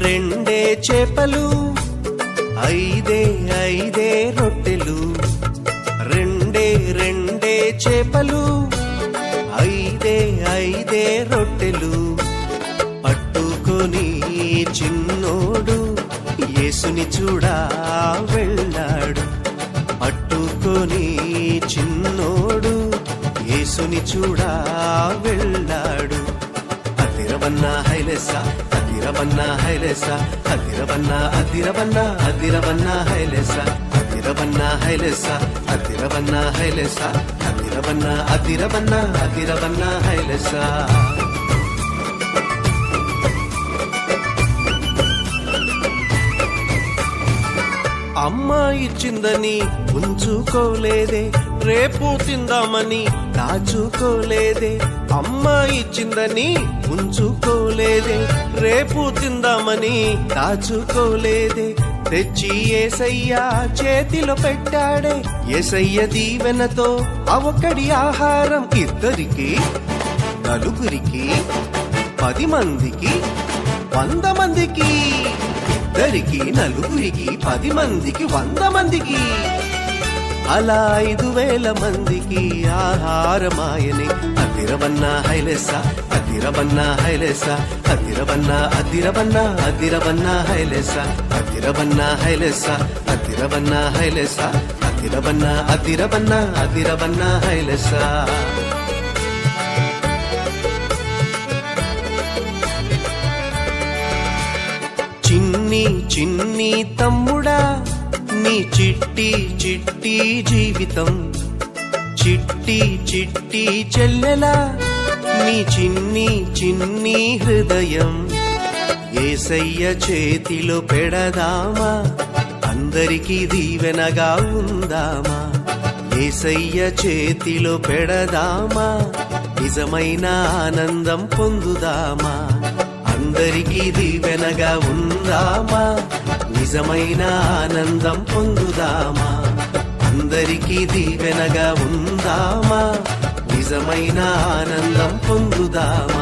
రెండే చేపలు, ఐదే రొట్టెలు. రెండే చేపలు, ఐదే రొట్టెలు. పట్టుకొని చిన్నోడు యేసుని చూడా వెళ్ళాడు. పట్టుకొని చిన్నోడు యేసుని చూడా వెళ్ళాడు. అదిరవన్నా హైలెస్సా, అదిరవన్నా హైలెస్సా, అదిరవన్నా అదిరవన్నా అదిరవన్నా హైలెస్సా, అదిరవన్నా హైలెస్సా, అదిరవన్నా హైలెస్సా, అదిరవన్నా అదిరవన్నా అదిరవన్నా హైలెస్సా. అమ్మ ఇచ్చిందని ఉంచుకోలేదే, రేపు తిందామని దాచుకోలేదే. అమ్మ ఇచ్చిందని ఉంచుకోలేదే, రేపు తిందామని దాచుకోలేదే. తెచ్చి యేసయ్య చేతిలో పెట్టాడే. యేసయ్య దీవెనతో అవకడి ఆహారం ఇద్దరికి, నలుగురికి, 10 మందికి, 100 మందికి. ఇద్దరికి, నలుగురికి, 10 మందికి, 100 మందికి. అలా 5,000 మందికి ఆహారమాయని. అదిరవన్నా హైలెస్సా, అదిరవన్నా హైలెస్సా, అదిరవన్నా అదిరవన్నా అదిరవన్నా హైలెస్సా, అదిరవన్నా హైలెస్సా, అదిరవన్నా హైలెస్సా, అదిరవన్నా అదిరవన్నా అదిరవన్నా హైలెస్సా. చిన్ని తమ్ముడా, నీ చిట్టి జీవితం. చిట్టి చెల్లెలా, నీ చిన్ని హృదయం. యేసయ్య చేతిలో పెడదామా, అందరికీ దీవెనగా ఉందామా. యేసయ్య చేతిలో పెడదామా, నిజమైన ఆనందం పొందుదామా. అందరికీ దీవెనగా ఉందామా, నిజమైన ఆనందం పొందుదామా. అందరికీ దీవెనగా ఉందామా, నిజమైన ఆనందం పొందుదామా.